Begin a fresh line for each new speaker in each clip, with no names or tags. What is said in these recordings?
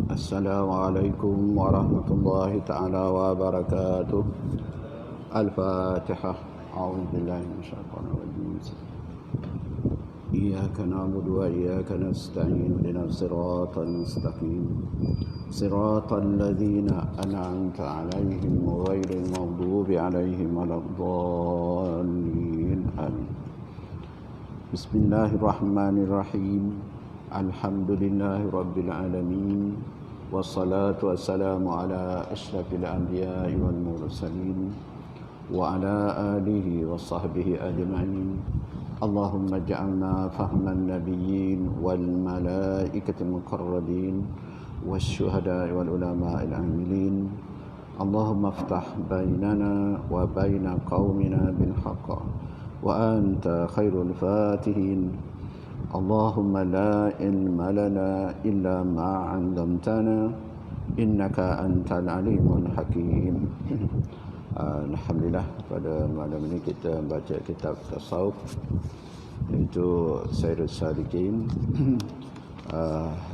Assalamualaikum warahmatullahi ta'ala wabarakatuh. Al-Fatihah. A'udzubillahi minasyaitonir rajim. Iyyaka na'budu wa iyyaka nasta'in. Ihdinas siratal mustaqim. Siratal ladzina an'amta 'alaihim ghairil maghdubi 'alaihim waladdallin. Amin. Bismillahirrahmanirrahim. Alhamdulillahi rabbil alamin. Wassalatu wassalamu ala asyrafil anbiya'i wal mursalin wa ala alihi wa sahbihi ajma'in. Allahumma ja'alna fahman nabiyyin wal malaikatil muqarrabin wasyuhada'i wal ulama'il amilin. Allahumma aftah bainana wa baina qaumina bil haqq wa anta khairul fatihin. Allahumma la ilma lana illa ma 'allamtana innaka antal alimul hakim. Alhamdulillah, pada malam ini kita baca kitab tasawuf, iaitu Sairus Salikin.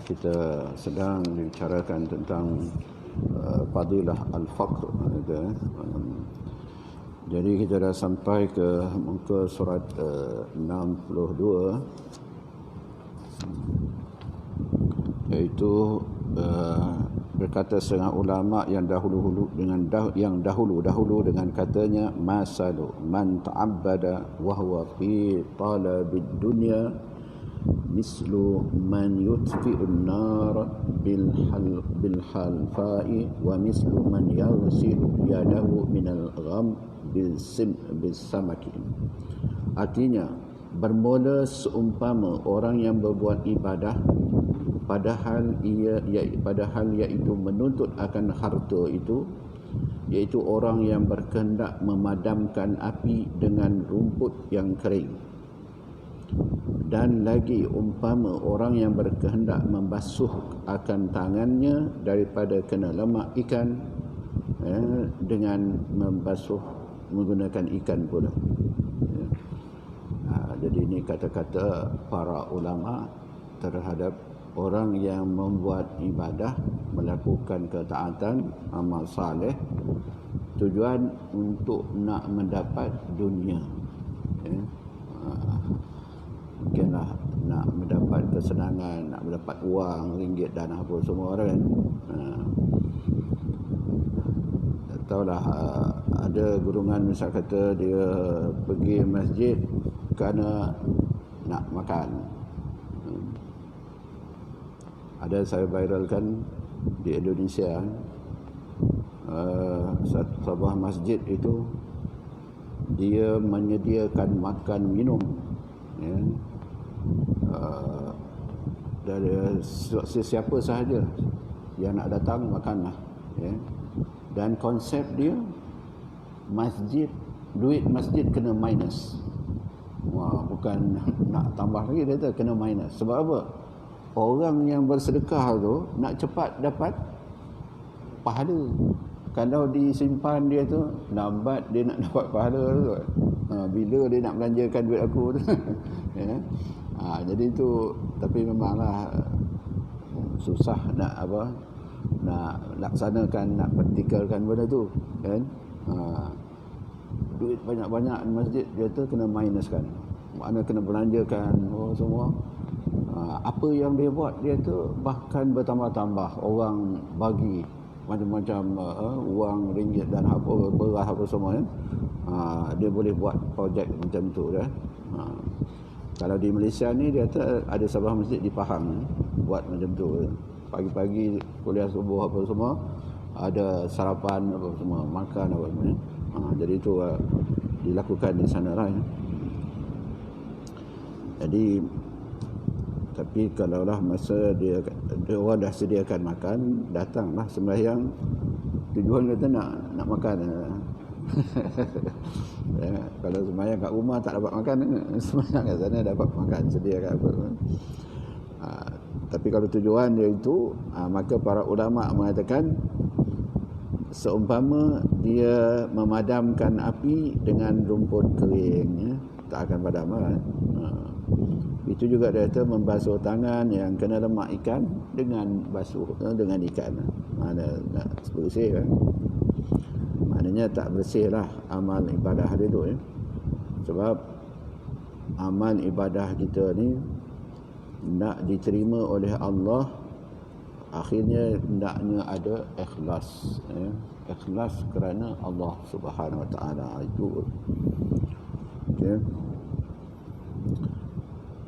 Kita sedang membicarakan tentang fadilah al-faqr. Jadi kita dah sampai ke muka surat 62, iaitu berkata setengah ulama yang dahulu dengan katanya masalu man ta'abbada wa huwa fi talabid dunya mislu man yutfi'un nar bil halfa'i wa mislu man yaghsilu yadahu minal gham bil samaki. Artinya, bermula seumpama orang yang berbuat ibadah padahal iaitu menuntut akan harta itu, iaitu orang yang berkehendak memadamkan api dengan rumput yang kering. Dan lagi umpama orang yang berkehendak membasuh akan tangannya daripada kena lemak ikan dengan membasuh menggunakan ikan pula. Jadi ini kata-kata para ulama terhadap orang yang membuat ibadah, melakukan ketaatan, amal saleh, tujuan untuk nak mendapat dunia. Mungkinlah nak mendapat kesenangan, nak mendapat wang, ringgit dan apa semua orang kan. Tak tahulah, ada golongan misal kata dia pergi masjid kerana nak makan. Ada saya viralkan di Indonesia, sebuah masjid itu dia menyediakan makan minum, dari sesiapa sahaja yang nak datang makanlah, dan konsep dia masjid, duit masjid kena minus. Bukan nak tambah lagi, dia tu kena minus. Sebab apa? Orang yang bersedekah tu nak cepat dapat pahala. Kalau disimpan dia tu, lambat dia nak dapat pahala tu. Bila dia nak belanjakan duit aku tu. Jadi tu, tapi memanglah susah nak nak laksanakan, nak praktikalkan benda tu kan. Duit banyak-banyak di masjid dia tu kena minuskan. Makna kena belanjakan semua. Apa yang dia buat dia tu bahkan bertambah-tambah. Orang bagi macam-macam wang, ringgit dan apa, beras apa semua kan. Dia boleh buat projek macam tu dah. Kalau di Malaysia ni dia ada sebuah masjid di Pahang buat macam tu. Pagi-pagi kuliah subuh apa semua, ada sarapan apa semua, makan apa semua. Jadi itu dilakukan di sana lah. Jadi tapi kalaulah masa dia orang dah sediakan makan, datanglah sembahyang, tujuan kata nak makan. Kalau sembahyang kat rumah tak dapat makan, sembahyang kat sana dapat makan, sediakan apa. Tapi kalau tujuan dia itu, maka para ulama mengatakan seumpama dia memadamkan api dengan rumput kering, tak akan padam kan. Itu juga dia kata membasuh tangan yang kena lemak ikan dengan basuh dengan ikan. Mana nak bersih kan? Maknanya tak bersih lah amal ibadah dia tu ya. Sebab amal ibadah kita ni nak diterima oleh Allah, akhirnya hendaknya ada ikhlas ya. Ikhlas kerana Allah Subhanahu Wa Taala itu. Okay.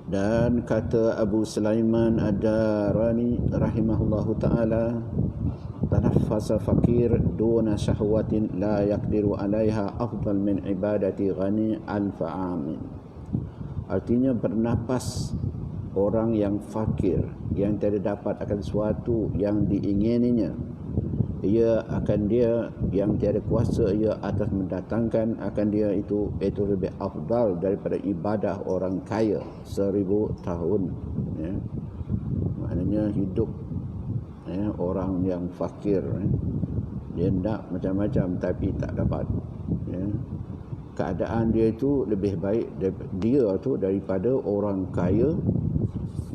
Dan kata Abu Sulaiman Ad-Darani rahimahullahu taala, tanaffasa fakir duna syahwatin la yaqdiru 'alaiha afdal min ibadati ghani alf amin. Artinya bernapas orang yang fakir, yang tidak dapat akan sesuatu yang diingininya, ia akan dia yang tiada kuasa ia atas mendatangkan akan dia itu lebih afdal daripada ibadah orang kaya 1000 tahun ya. Maknanya hidup ya, orang yang fakir ya. Dia nak macam-macam tapi tak dapat ya. Keadaan dia itu lebih baik dia tu daripada orang kaya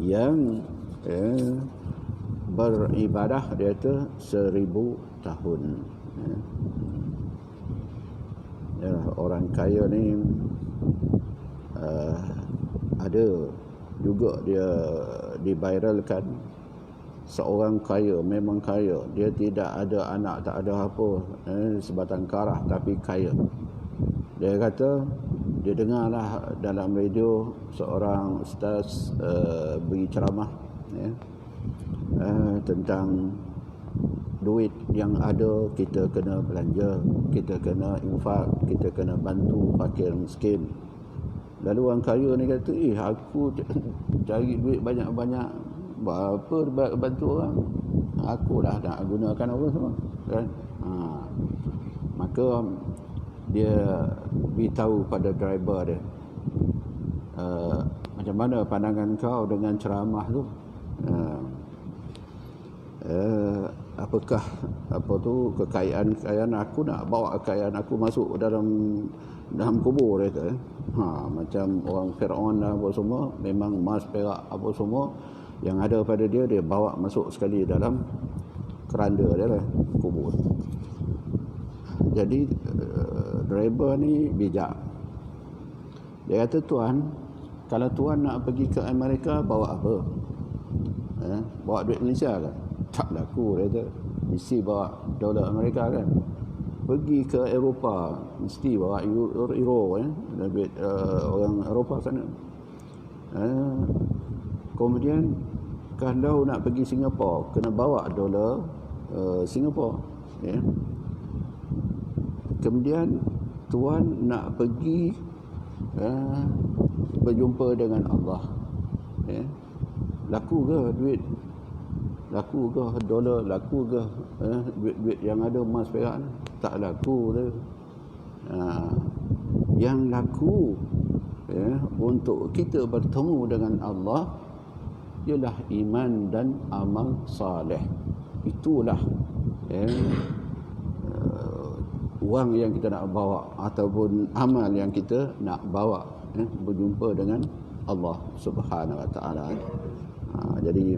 yang ya, beribadah dia tu 1000 tahun ya. Ya, orang kaya ni ada juga dia diviralkan, seorang kaya, memang kaya, dia tidak ada anak, tak ada apa sebatang karah tapi kaya. Dia kata dia dengarlah dalam radio seorang ustaz beri ceramah ya, tentang duit yang ada kita kena belanja, kita kena infak, kita kena bantu fakir miskin. Lalu orang kaya ni kata, aku cari duit banyak-banyak, buat apa bantu orang? Aku dah nak gunakan apa semua kan? Maka dia beritahu pada driver dia, macam mana pandangan kau dengan ceramah tu? Apakah kekayaan aku, nak bawa kekayaan aku masuk dalam kubur dia kata. Macam orang Firaun apa semua, memang emas perak apa semua yang ada pada dia bawa masuk sekali dalam keranda dia lah, kubur. Jadi driver ni bijak. Dia kata, tuan, kalau tuan nak pergi ke Amerika bawa apa? Bawa duit Malaysia kan? Tak laku, dia kata. Mesti bawa dolar Amerika kan. Pergi ke Eropah mesti bawa euro kan, duit orang Eropah sana. Kemudian kalau nak pergi Singapura kena bawa dolar Singapura ya. Kemudian tuan nak pergi berjumpa dengan Allah ya. Laku ke duit? Laku ke dolar? Laku ke duit-duit yang ada emas perak ni? Tak laku tu. Yang laku ya, untuk kita bertemu dengan Allah ialah iman dan amal saleh. Itulah ya, wang yang kita nak bawa ataupun amal yang kita nak bawa ya, berjumpa dengan Allah Subhanahu Wa Taala. Jadi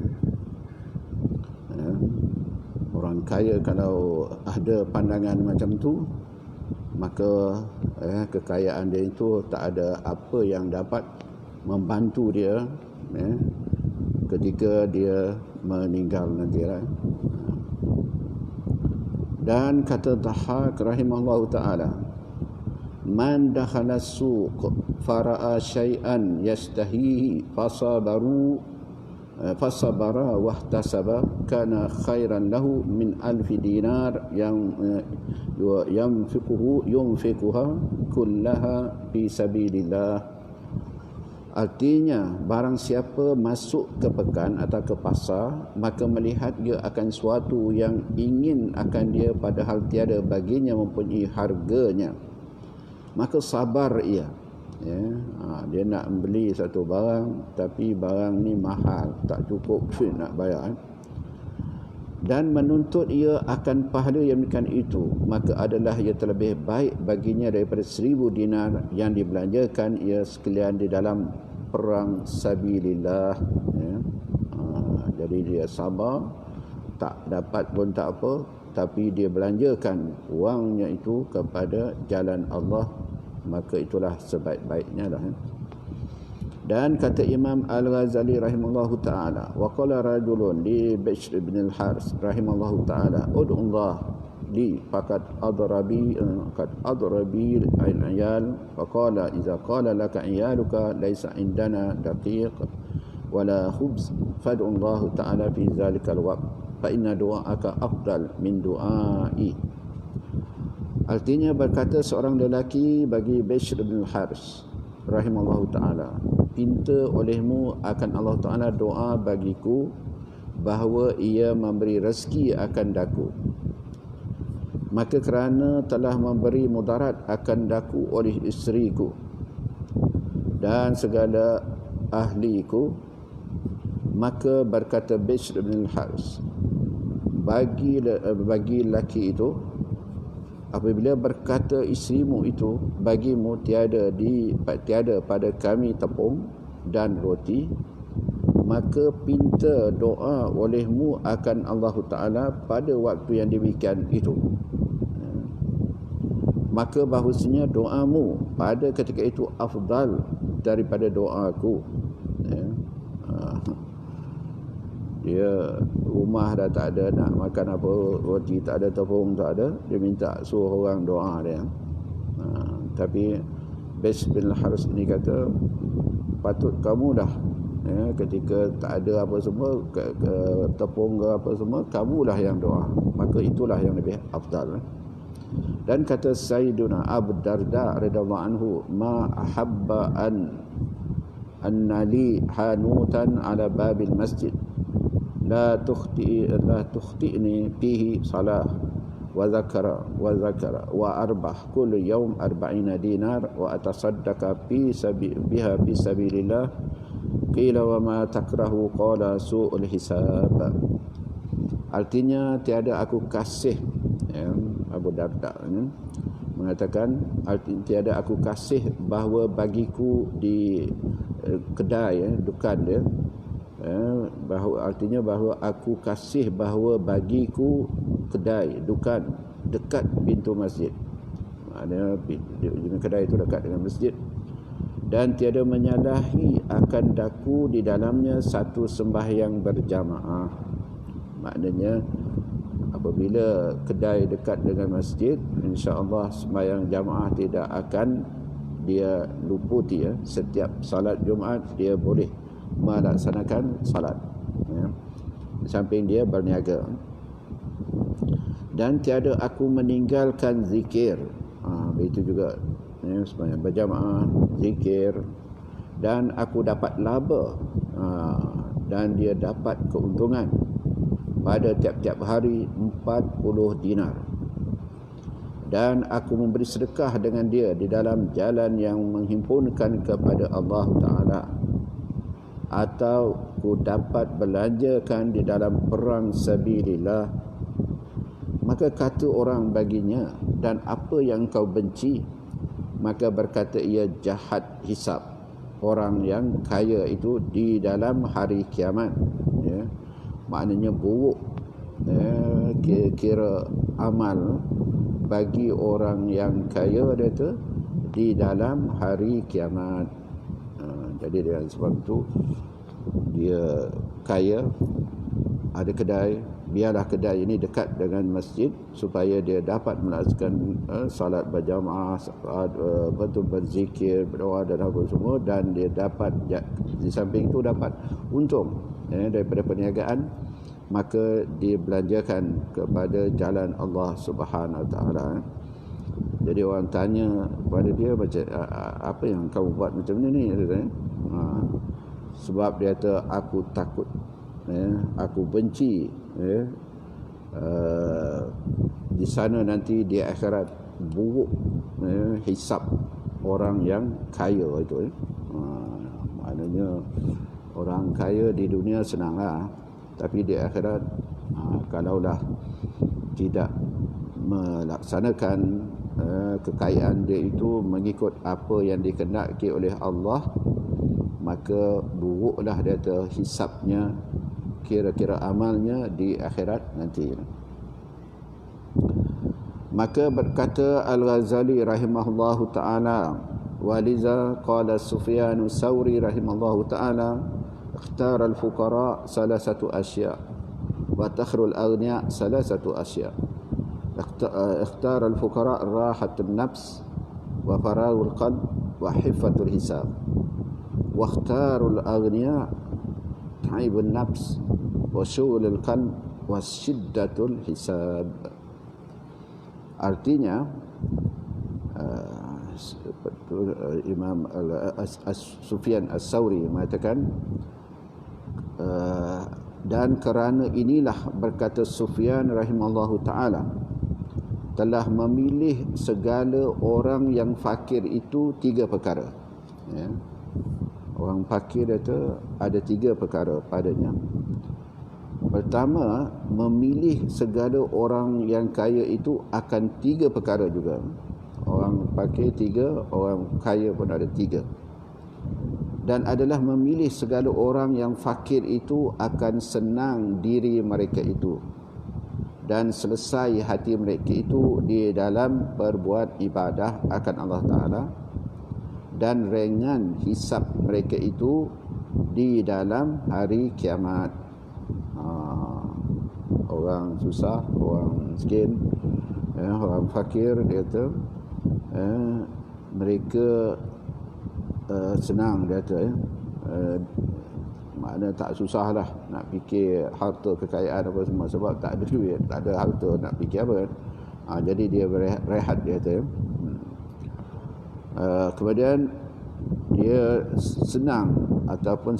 orang kaya kalau ada pandangan macam tu, maka kekayaan dia itu tak ada apa yang dapat membantu dia ketika dia meninggal nanti lah. Dan kata Dhahhak rahimahullahu ta'ala, man dakhala as-suq fara'a syai'an yastahihi fasabara wahtasaba kana khairan lahu min 1000 dinar yang yunfiquha kullaha fi sabilillah. Artinya barang siapa masuk ke pekan atau ke pasar, maka melihat dia akan suatu yang ingin akan dia padahal tiada baginya mempunyai harganya, maka sabar ia ya. Dia nak beli satu barang tapi barang ni mahal, tak cukup duit nak bayar dan menuntut ia akan pahala yang demikian itu, maka adalah ia terlebih baik baginya daripada 1000 dinar yang dibelanjakan ia sekalian di dalam perang sabilillah, ya. Jadi dia sabar, tak dapat pun tak apa, tapi dia belanjakan wangnya itu kepada jalan Allah, maka itulah sebaik-baiknya lah. Dan kata Imam Al-Ghazali rahimallahu ta'ala, wa qala rajulun li Bishr ibn al-Haris rahimallahu ta'ala, ud'ullah li faqad adrabi al-iyal, wa qala idza qala laka iyaluka laysa indana daqiq wala khubz fad'ullah ta'ala fi dhalika al-waqt fa inna du'aaka afdal min du'ai. Artinya berkata seorang lelaki bagi Bishr bin al-Haris rahimallahu ta'ala, pinta olehmu akan Allah Ta'ala doa bagiku bahawa ia memberi rezeki akan daku, maka kerana telah memberi mudarat akan daku oleh isteriku dan segala ahliku, maka berkata Bishr bin al-Haris, bagi lelaki itu, apabila berkata isterimu itu, bagimu tiada pada kami tepung dan roti, maka pinta doa olehmu akan Allah Ta'ala pada waktu yang demikian itu. Maka bahawasanya doamu pada ketika itu afdal daripada doaku. Dia rumah dah tak ada, nak makan apa, roti tak ada, tepung tak ada, dia minta suruh orang doa dia. Tapi Bishr bin al-Haris ini kata, patut kamu dah, ketika tak ada apa semua, tepung ke apa semua, kamulah yang doa, maka itulah yang lebih afdal. Dan kata Sayyiduna Abu Darda radhiyallahu anhu, ma ahabba annali hanutan ala babil masjid la tukhti'ni fihi salah wa zakara wa arbah kullu yawm 40 dinar wa atasaddaqa biha fi sabilillah. Qila wa ma takrahu, qala su'ul hisab. Artinya tiada aku kasih, Abu Darda mengatakan, tiada aku kasih bahawa bagiku di kedai, dukan dia, bahawa artinya bahawa aku kasih bahawa bagiku kedai, dukan dekat pintu masjid. Maknanya kedai itu dekat dengan masjid, dan tiada menyalahi akan daku di dalamnya satu sembahyang berjamaah. Maknanya apabila kedai dekat dengan masjid, insya-Allah sembahyang jamaah tidak akan dia luputi. Setiap salat Jumaat dia boleh melaksanakan salat, di samping dia berniaga. Dan tiada aku meninggalkan zikir, begitu juga sembahyang berjamaah, zikir, dan aku dapat laba, dan dia dapat keuntungan pada tiap-tiap hari 40 dinar. Dan aku memberi sedekah dengan dia di dalam jalan yang menghimpunkan kepada Allah Ta'ala, atau ku dapat belanjakan di dalam perang sabilillah. Maka kata orang baginya, dan apa yang kau benci? Maka berkata ia, jahat hisab orang yang kaya itu di dalam hari kiamat. Maknanya buruk kira amal bagi orang yang kaya dia tu di dalam hari kiamat. Jadi dengan sebab itu dia kaya, ada kedai, biarlah kedai ini dekat dengan masjid supaya dia dapat melaksanakan salat berjamaah, betul berzikir, berdoa dan apa semua, dan dia dapat di samping itu dapat untung daripada perniagaan, maka dibelanjakan kepada jalan Allah Subhanahu Wa Taala. Jadi orang tanya kepada dia, macam apa yang kamu buat macam ni? Sebab dia kata, aku takut, aku benci, di sana nanti di akhirat buruk hisab orang yang kaya itu. Maknanya orang kaya di dunia senanglah, tapi di akhirat kalaulah tidak melaksanakan kekayaan dia itu mengikut apa yang dikehendaki oleh Allah, maka buruklah dia kata hisabnya, kira-kira amalnya di akhirat nanti. Maka berkata Al-Ghazali rahimahullahu ta'ala, waliza qala Sufyan Sauri rahimahullahu ta'ala, ikhtar al-fuqara salasatu asya wa takhrul aghniya salasatu asya. Ikhtar al-fuqara rahatun nafs wa faragul qalb wa hiffatul hisab, wa ikhtarul aghniya ta'ibun nafs wa syughulul qalb wa shiddatul hisab. Artinya Imam Sufyan As-Sauri mengatakan, dan kerana inilah, berkata Sufyan rahimallahu ta'ala, telah memilih segala orang yang fakir itu tiga perkara. Ya. Orang fakir itu ada tiga perkara padanya. Pertama, memilih segala orang yang kaya itu akan tiga perkara juga. Orang fakir tiga, orang kaya pun ada tiga. Dan adalah memilih segala orang yang fakir itu akan senang diri mereka itu, dan selesai hati mereka itu di dalam berbuat ibadah akan Allah Ta'ala, dan ringan hisab mereka itu di dalam hari kiamat. Orang susah, orang miskin, orang fakir, dia kata mereka senang, dia kata makna tak susah lah nak fikir harta kekayaan apa semua, sebab tak ada duit, tak ada harta, nak fikir apa. Jadi dia berehat, dia kata. Kemudian dia senang ataupun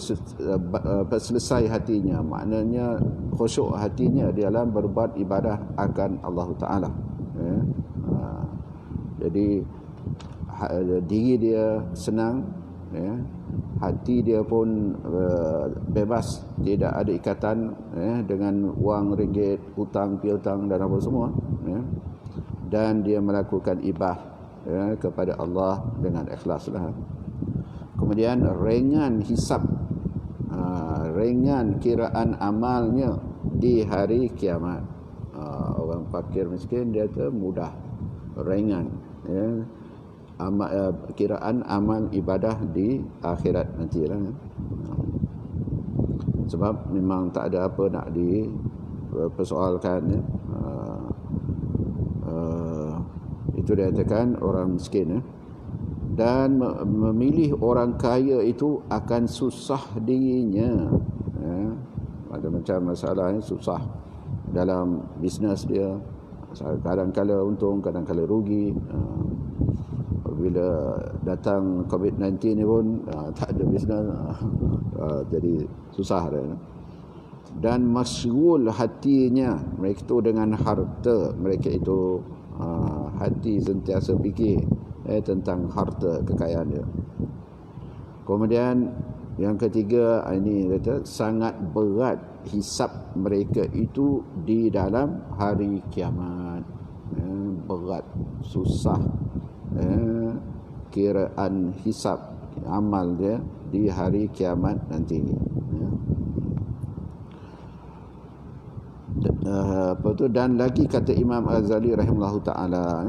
selesai hatinya, maknanya khusyuk hatinya dalam berbuat ibadah akan Allah Ta'ala. Jadi diri dia senang, hati dia pun bebas, tidak ada ikatan dengan wang ringgit, hutang piutang dan apa semua, dan dia melakukan ibadah kepada Allah dengan ikhlaslah. Kemudian ringan hisab, ringan kiraan amalnya di hari kiamat. Orang fakir miskin dia tu mudah, ringan, kiraan amal ibadah di akhirat nantilah. Sebab memang tak ada apa nak dipersoalkan. Itu dia katakan orang miskin. Dan memilih orang kaya itu akan susah dirinya. Ada macam masalah susah dalam bisnes dia, kadang-kala untung, kadang-kala rugi. Bila datang COVID-19 ni pun tak ada bisnes, jadi susah dia. Dan masyghul hatinya mereka itu dengan harta mereka itu, hati sentiasa fikir tentang harta kekayaan dia. Kemudian yang ketiga, ini kata sangat berat hisab mereka itu di dalam hari kiamat. Berat, susah kiraan hisab amal dia di hari kiamat nanti ni. Dan lagi kata Imam Al-Ghazali rahimahullahu ta'ala,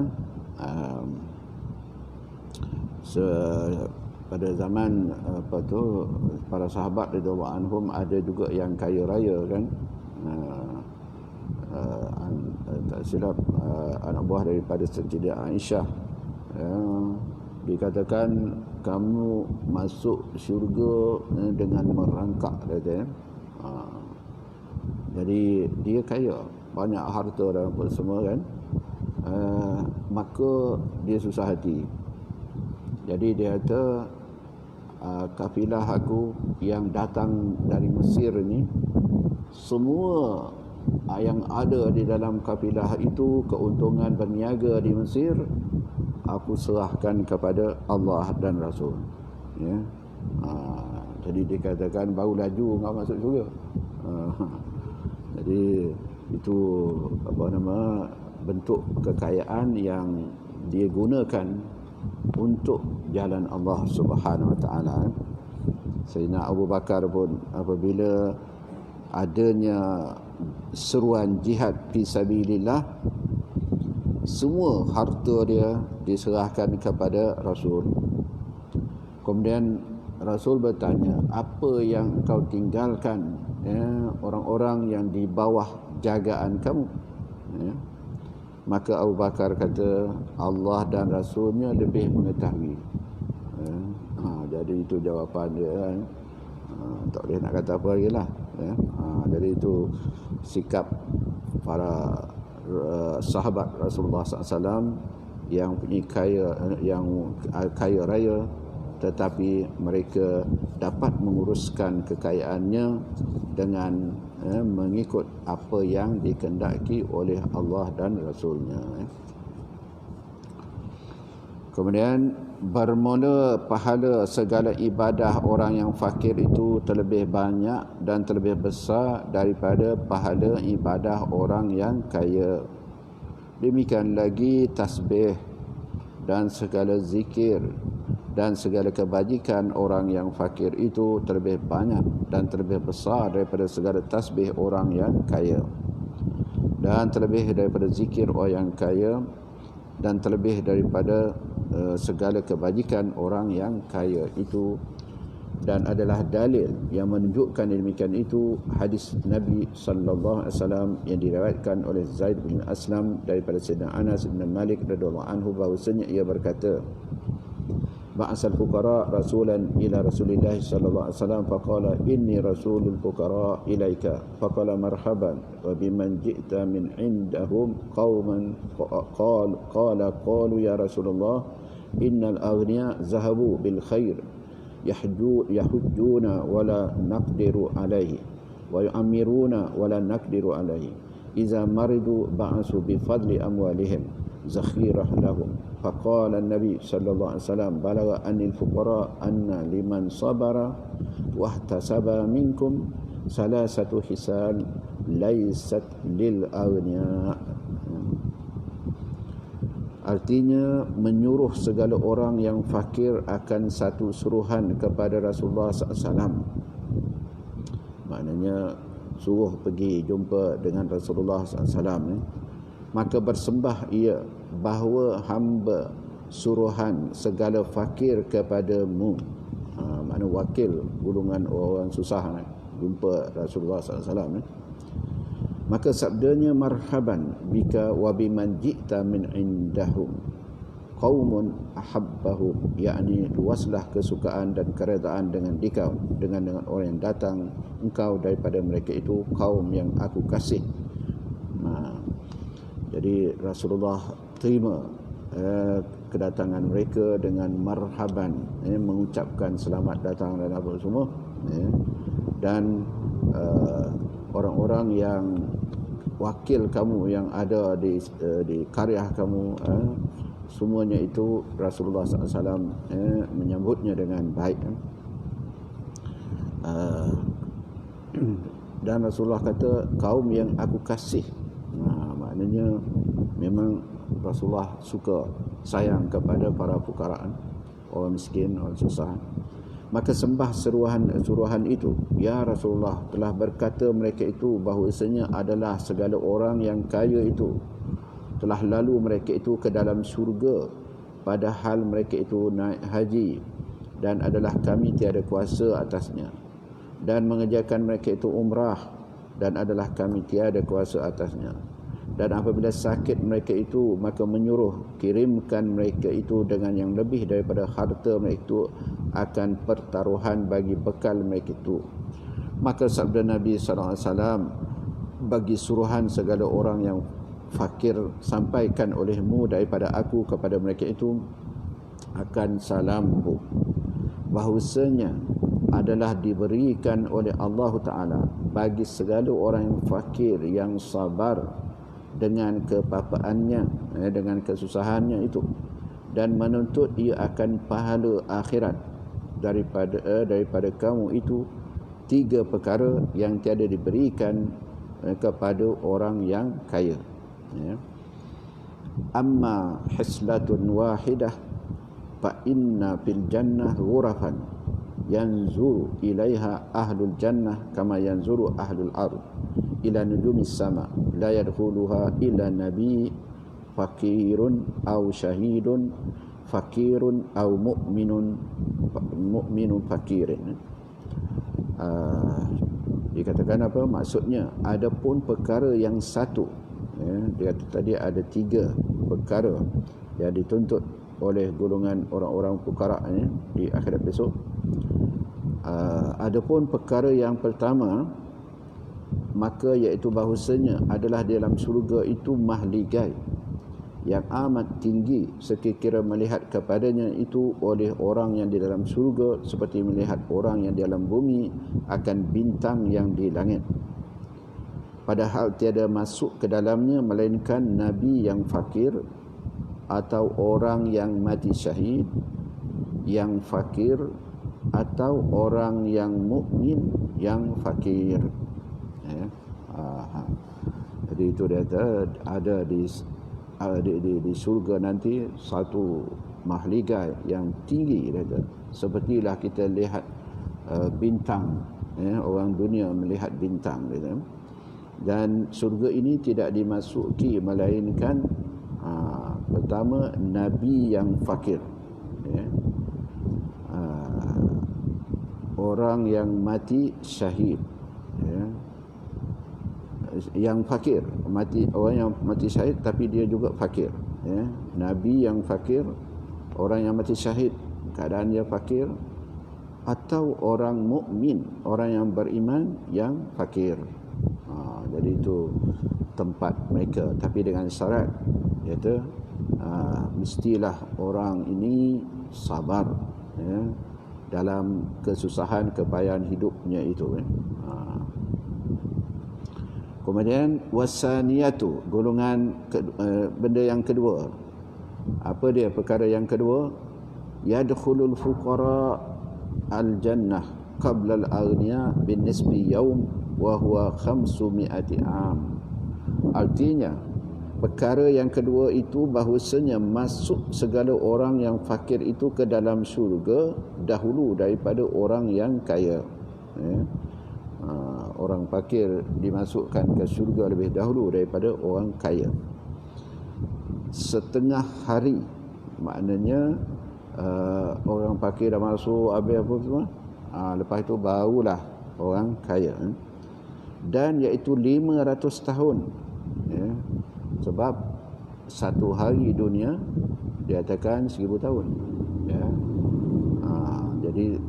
pada zaman para sahabat radhiyallahu anhum ada juga yang kaya raya kan. Tak silap anak buah daripada Sayyidah Aisyah, dikatakan kamu masuk syurga dengan merangkak, kata. Jadi dia kaya, banyak harta dan apa semua kan. Maka dia susah hati. Jadi dia kata, kafilah aku yang datang dari Mesir ni, semua yang ada di dalam kafilah itu, keuntungan berniaga di Mesir, aku serahkan kepada Allah dan Rasul. Ya. Jadi dikatakan baru laju kau masuk syurga. Jadi itu bentuk kekayaan yang dia gunakan untuk jalan Allah Subhanahu Wa Taala. Sayyidina Abu Bakar pun apabila adanya seruan jihad fi sabilillah, semua harta dia diserahkan kepada Rasul. Kemudian Rasul bertanya, apa yang kau tinggalkan, orang-orang yang di bawah jagaan kamu? Maka Abu Bakar kata, Allah dan Rasulnya lebih mengetahui. Jadi itu jawapan dia kan. Tak boleh nak kata apa lagi lah. Jadi itu sikap para sahabat Rasulullah SAW yang punya kaya raya, tetapi mereka dapat menguruskan kekayaannya dengan mengikut apa yang dikehendaki oleh Allah dan Rasulnya. Kemudian bermula pahala segala ibadah orang yang fakir itu terlebih banyak dan terlebih besar daripada pahala ibadah orang yang kaya. Demikian lagi tasbih dan segala zikir dan segala kebajikan orang yang fakir itu terlebih banyak dan terlebih besar daripada segala tasbih orang yang kaya, dan terlebih daripada zikir orang yang kaya, dan terlebih daripada segala kebajikan orang yang kaya itu. Dan adalah dalil yang menunjukkan demikian itu hadis Nabi sallallahu alaihi wasallam yang diriwayatkan oleh Zaid bin Aslam daripada Sayyidina Anas bin Malik radhiyallahu anhu, bahwasanya ia berkata, ba'asal fuqara rasulan ila Rasulillah sallallahu alaihi wasallam faqala inni rasulul fuqara ilaika faqala marhaban wa biman ji'ta min indahum qauman qalu ya Rasulullah innal aghniya zahabu bil khair yahujjuna wala naqdiru alaihi wa yu'ammiruna wala naqdiru alaihi idza maridu ba'asu bi fadli amwalihim zakhirah lahum faqala an-nabi sallallahu alaihi wasallam balagha anil fuqara anna liman sabara wa ihtasaba minkum salasatu hisal laysat lil aghniya. Artinya menyuruh segala orang yang fakir akan satu suruhan kepada Rasulullah SAW. Maknanya suruh pergi jumpa dengan Rasulullah SAW. Maka bersembah ia bahawa hamba suruhan segala fakir kepadamu. Makna wakil golongan orang susah jumpa Rasulullah SAW. Maka sabdanya marhaban bika wa biman ji'ta min indahum qaumun ahabbahum, yakni luaslah kesukaan dan keredaan dengan dikau dengan orang yang datang engkau daripada mereka itu kaum yang aku kasih. Jadi Rasulullah terima kedatangan mereka dengan marhaban, mengucapkan selamat datang dan apa semua, dan orang-orang yang wakil kamu yang ada di qaryah kamu, semuanya itu Rasulullah SAW menyambutnya dengan baik. Dan Rasulullah kata kaum yang aku kasih. Maknanya memang Rasulullah suka sayang kepada para fukaraan, orang miskin, orang susah. Maka sembah suruhan itu, ya Rasulullah telah berkata mereka itu bahawasanya adalah segala orang yang kaya itu telah lalu mereka itu ke dalam syurga, padahal mereka itu naik haji dan adalah kami tiada kuasa atasnya, dan mengerjakan mereka itu umrah dan adalah kami tiada kuasa atasnya. Dan apabila sakit mereka itu, maka menyuruh kirimkan mereka itu dengan yang lebih daripada harta mereka itu akan pertaruhan bagi bekal mereka itu. Maka sabda Nabi SAW, bagi suruhan segala orang yang fakir sampaikan olehmu daripada aku kepada mereka itu akan salamku, bahawasanya adalah diberikan oleh Allah Ta'ala bagi segala orang yang fakir yang sabar dengan kepapaannya, dengan kesusahannya itu, dan menuntut ia akan pahala akhirat daripada kamu itu 3 perkara yang tiada diberikan kepada orang yang kaya. Amma hislatun wahidah fa inna fil jannah ghurafan yanzuru ilaiha ahlul jannah kama yanzuru ahlul ard ila nujumis sama la yadkhuluha illa nabi fakirun aw syahidun fakirun aw mu'minun fakirin. Dikatakan apa maksudnya? Adapun perkara yang satu, dia kata tadi ada 3 perkara yang dituntut oleh golongan orang-orang fukara di akhirat besok. Adapun perkara yang pertama, maka iaitu bahawasanya adalah dalam syurga itu mahligai yang amat tinggi sekiranya melihat kepadanya itu oleh orang yang di dalam syurga seperti melihat orang yang di dalam bumi akan bintang yang di langit. Padahal tiada masuk ke dalamnya melainkan nabi yang fakir atau orang yang mati syahid yang fakir atau orang yang mukmin yang fakir. Jadi itu dia ada di surga nanti satu mahligai yang tinggi dia kata. Sepertilah kita lihat bintang, orang dunia melihat bintang dia kata. Dan surga ini tidak dimasuki melainkan pertama nabi yang fakir, orang yang mati syahid, yang fakir, orang yang mati syahid tapi dia juga fakir, nabi yang fakir, orang yang mati syahid keadaan dia fakir, atau orang mukmin, orang yang beriman yang fakir. Jadi itu tempat mereka, tapi dengan syarat iaitu mestilah orang ini sabar dalam kesusahan kepayahan hidupnya itu. Kemudian wasaniyatu, golongan benda yang kedua. Apa dia perkara yang kedua? Yadkhulul fuqara al-jannah qabla al-aghniya bin nisbi yawm wa huwa 500 am. Artinya perkara yang kedua itu bahawasanya masuk segala orang yang fakir itu ke dalam syurga dahulu daripada orang yang kaya. Orang fakir dimasukkan ke syurga lebih dahulu daripada orang kaya. Setengah hari, maknanya orang fakir dah masuk habis apa semua, lepas itu barulah orang kaya. Dan iaitu 500 tahun, sebab satu hari dunia dikatakan 1000 tahun, jadi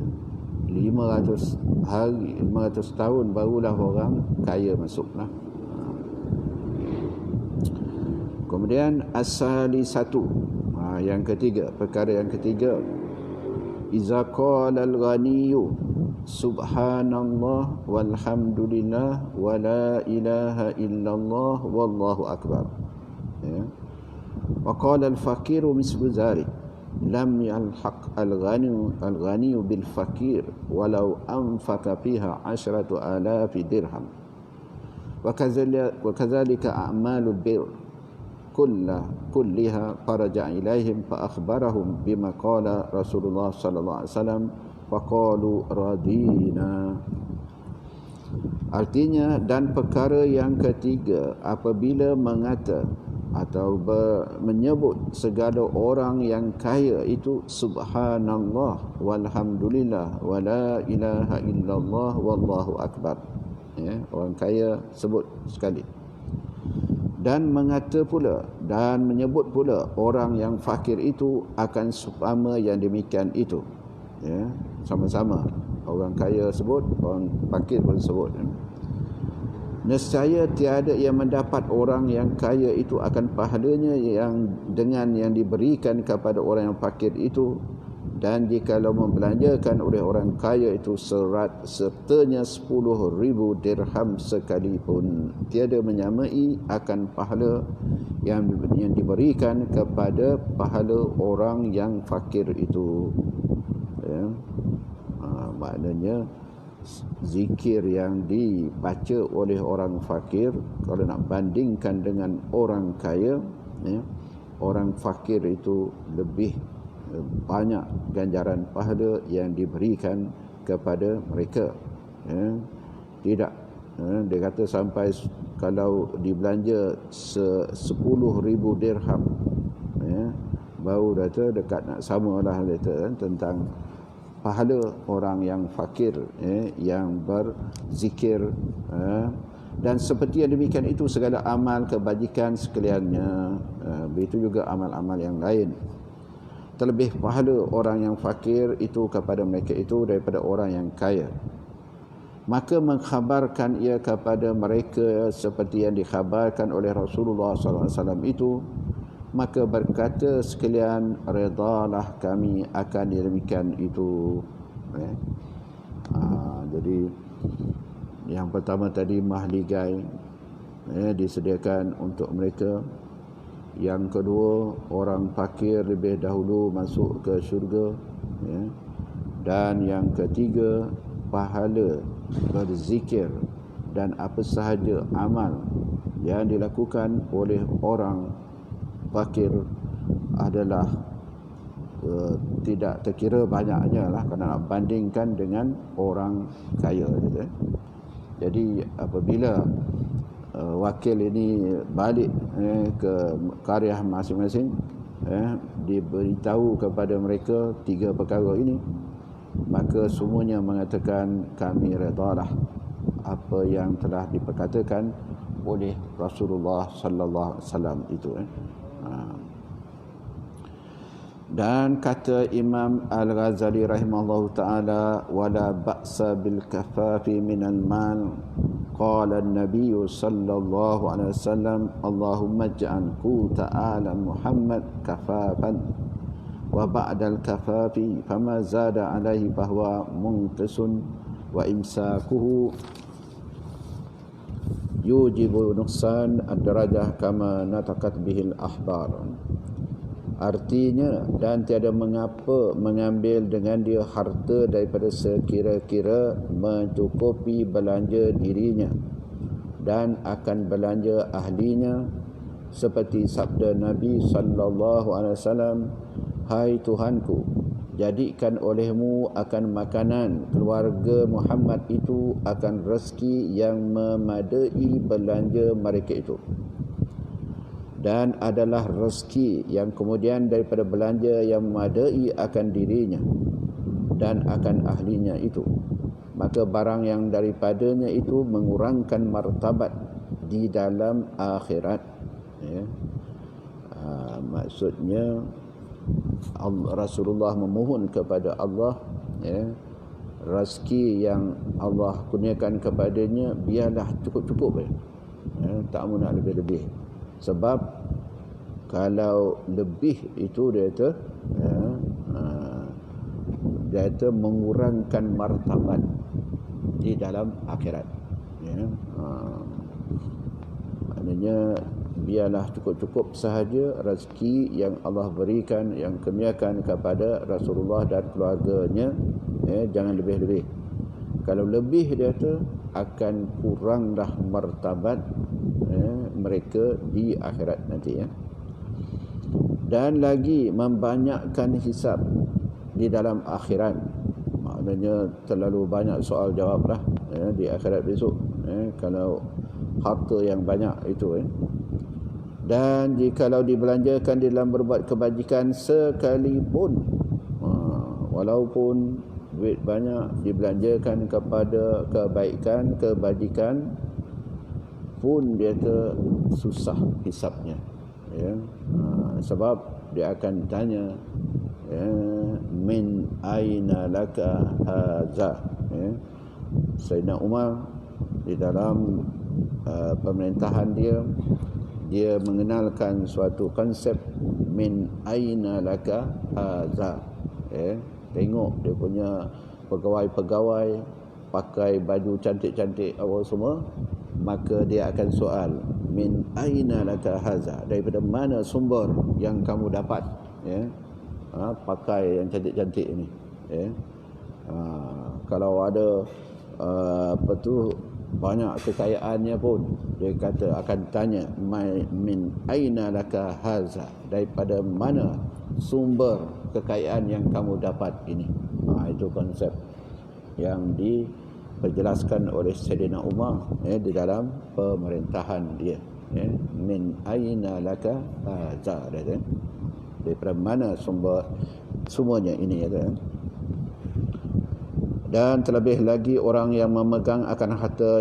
500 hari, 500 tahun barulah orang kaya masuklah. Kemudian asali satu, yang ketiga, perkara yang ketiga, iza qala al-ghaniyyu subhanallah walhamdulillah wa la ilaha illallah wallahu akbar, wa qala al-faqiru mislu dzalik lam yalhaq al-ghani bil fakir walau anfaqa fiha 10,000 dirham wa kadzalika a'malul bir kulliha faraja ilaihim fa akhbarahum bima qala Rasulullah sallallahu alaihi wasallam fa qalu radina. Artinya, dan perkara yang ketiga apabila mengata atau menyebut segala orang yang kaya itu subhanallah walhamdulillah wa la ilaha illallah wallahu akbar, orang kaya sebut sekali, dan mengata pula dan menyebut pula orang yang fakir itu akan supama yang demikian itu, sama-sama orang kaya sebut, orang fakir pun sebut. Nescaya tiada yang mendapat orang yang kaya itu akan pahalanya yang dengan yang diberikan kepada orang yang fakir itu, dan jikalau membelanjakan oleh orang kaya itu sertanya 10,000 dirham sekalipun, tiada menyamai akan pahala yang diberikan kepada pahala orang yang fakir itu. Maknanya zikir yang dibaca oleh orang fakir, kalau nak bandingkan dengan orang kaya, orang fakir itu lebih banyak ganjaran pahala yang diberikan kepada mereka. Tidak. Dia kata sampai kalau dibelanja 10,000 dirham, baru kata dekat nak samalah kata tentang pahala orang yang fakir, yang berzikir, dan seperti yang demikian itu segala amal kebajikan sekaliannya, begitu juga amal-amal yang lain. Terlebih pahala orang yang fakir itu kepada mereka itu daripada orang yang kaya. Maka mengkhabarkan ia kepada mereka seperti yang dikhabarkan oleh Rasulullah SAW itu, maka berkata sekalian, redalah kami akan demikian itu. Jadi yang pertama tadi mahligai disediakan untuk mereka. Yang kedua, orang fakir lebih dahulu masuk ke syurga, dan yang ketiga, pahala berzikir dan apa sahaja amal yang dilakukan oleh orang fakir adalah tidak terkira banyaknya lah kalau nak bandingkan dengan orang kaya. Jadi apabila wakil ini balik ke qaryah masing-masing, diberitahu kepada mereka 3 perkara ini, maka semuanya mengatakan kami redalah apa yang telah diperkatakan oleh Rasulullah sallallahu alaihi wasallam itu. Dan kata Imam Al-Ghazali rahimahullahu taala, wala ba'sa bil kafafi minal mal, qala an-nabiy sallallahu alaihi wasallam, Allahumma ij'al quta ala Muhammad kafafan wa ba'dal kafafi fama zada alaihi bahwa munqisun wa imsakuhu yujibu nuqsan ad-darajah kama nataqat bihil ahbar. Artinya, dan tiada mengapa mengambil dengan dia harta daripada sekira-kira mencukupi belanja dirinya dan akan belanja ahlinya, seperti sabda Nabi sallallahu alaihi wasallam, hai Tuhanku, jadikan olehmu akan makanan keluarga Muhammad itu akan rezeki yang memadai belanja mereka itu, dan adalah rezeki yang kemudian daripada belanja yang memadai akan dirinya dan akan ahlinya itu, maka barang yang daripadanya itu mengurangkan martabat di dalam akhirat. Maksudnya Rasulullah memohon kepada Allah, rezeki yang Allah kurniakan kepadanya biarlah cukup-cukup, tak mahu nak lebih-lebih. Sebab kalau lebih itu dia kata mengurangkan martabat di dalam akhirat. Maknanya biarlah cukup-cukup sahaja rezeki yang Allah berikan, yang kurniakan kepada Rasulullah dan keluarganya, jangan lebih-lebih. Kalau lebih dia akan kuranglah martabat mereka di akhirat nanti. Dan lagi membanyakkan hisab di dalam akhirat, maknanya terlalu banyak soal jawab lah di akhirat besok, kalau harta yang banyak itu. Dan jikalau dibelanjakan di dalam berbuat kebajikan sekalipun, walaupun duit banyak dibelanjakan kepada kebaikan, kebajikan pun dia susah hisapnya, sebab dia akan tanya, min aina laka hadza. Sayyidina Umar di dalam pemerintahan dia mengenalkan suatu konsep min aina laka hadza. Tengok dia punya pegawai-pegawai pakai baju cantik-cantik awal semua, maka dia akan soal, min aina laka haza, daripada mana sumber yang kamu dapat pakai yang cantik-cantik ini. Kalau ada banyak kekayaannya pun, dia kata akan tanya, min aina laka haza, daripada mana sumber kekayaan yang kamu dapat ini. Itu konsep yang diperjelaskan oleh Sayyidina Umar di dalam pemerintahan dia. Min aina laka hadza, daripada mana semuanya ini, dan terlebih lagi orang yang memegang akan harta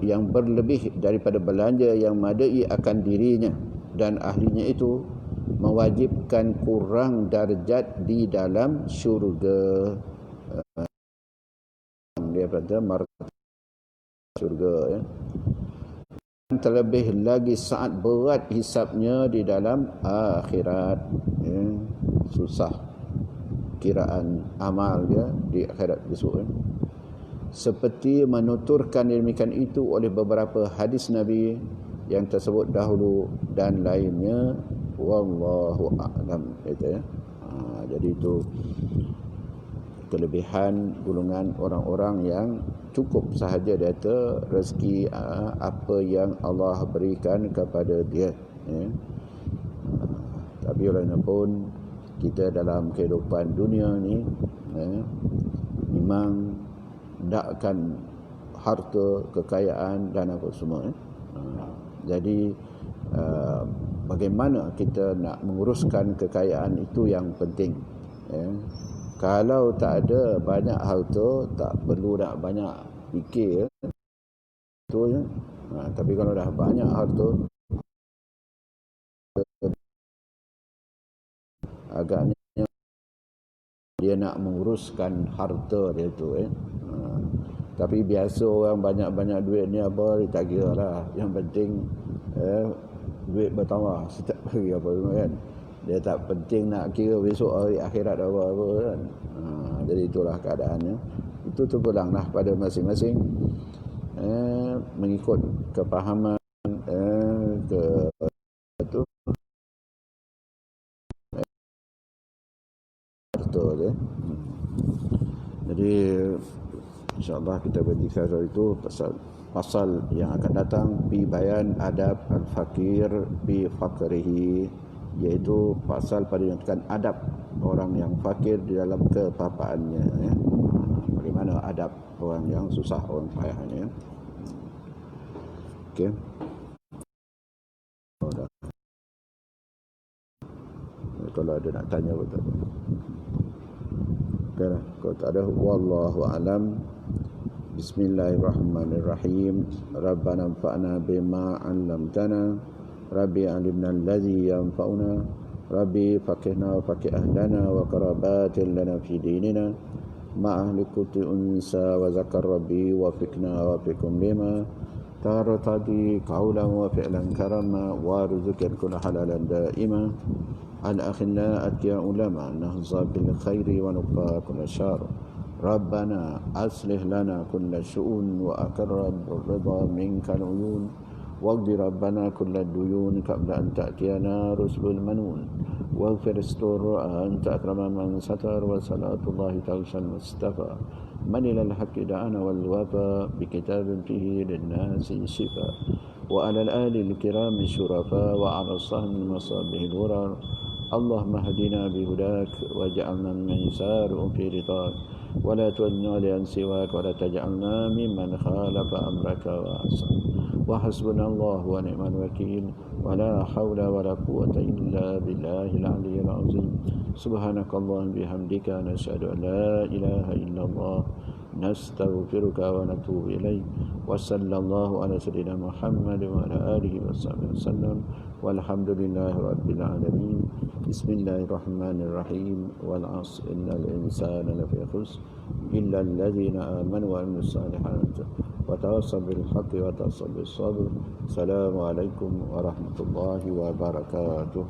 yang berlebih daripada belanja yang madai akan dirinya dan ahlinya itu mewajibkan kurang darjat di dalam syurga. Daripada martabat syurga, terlebih lagi saat berat hisapnya di dalam akhirat, susah kiraan amal dia di akhirat besok. Seperti menuturkan demikian itu oleh beberapa hadis Nabi yang tersebut dahulu dan lainnya, wallahu a'lam, jadi itu kelebihan golongan orang-orang yang cukup sahaja data rezeki apa yang Allah berikan kepada dia. Tapi walaupun kita dalam kehidupan dunia ni memang takkan harta, kekayaan dan apa semua. Jadi bagaimana kita nak menguruskan kekayaan itu yang penting. Kalau tak ada banyak harta, tak perlu nak banyak fikir, betul. Tapi kalau dah banyak harta, agaknya dia nak menguruskan harta dia tu. Tapi biasa orang banyak-banyak duit ni apa, dia tak kira lah. Yang penting duit bertambah setiap hari apa semua kan. Dia tak penting nak kira besok hari akhirat apa-apa kan. Jadi itulah keadaannya. Itu terpulanglah pada masing-masing mengikut kepahaman itu betul. Jadi insya-Allah kita berhenti sekali itu pasal yang akan datang, fi bayan adab al-fakir bi fakrihi, iaitu pasal pada menentukan adab orang yang fakir di dalam kepapaannya. Bagaimana adab orang yang susah, orang payahnya. Okey. Kalau ada nak tanya apa tak? Okeylah, kalau tak ada, wallahu alam. Bismillahirrahmanirrahim. Rabbana anfa'na bima 'allamtana. Rabbi 'allimna allazi yanfa'una. Rabbi faqihna wa faqih ahlana wa qarabatin lana fi dinina. Ma'ahli kulli unsa wa zakar rabbi wa fiqna wa fiqum bima tartadi qawlan wa fi'lan karama wa rizqan kulla halalan da'ima. Al-akhilla atya ulama nahza bil khairi wa nuqa kulla syar. Rabbana aslih lana kulla syu'un wa aqarrab ridha minka al-uyun waghfir rabbana kulla duyun qabla an ta'tiyana rusulul manun waghfir istur anta akrama man satar wa salatullahi ta'ala mustafa man ilal haqqi da'ana wal wafa bi kitabin fihi lin-nasi shifa wa ala al-ali al-kiram syurafa wa ala sahmi masabih al-wurar. اللهم اهدنا بهداك واجعلنا من يسار في رضاك ولا تولنا لعن سواك ولا تجعلنا ممن خالف أمرك وعصاك وحسبنا الله ونعم الوكيل ولا حول ولا قوة إلا بالله العلي العظيم. سبحانك اللهم بحمدك نشهد أن لا إله إلا الله نستغفرك ونتوب إليك وصلى الله على سيدنا محمد وعلى آله وصحبه وسلم والحمد لله رب العالمين. بسم الله الرحمن الرحيم والعصر إن الإنسان لفي خسر إلا الذين آمنوا وعملوا الصالحات وتواصوا بالحق وتواصوا بالصبر. السلام عليكم ورحمة الله وبركاته.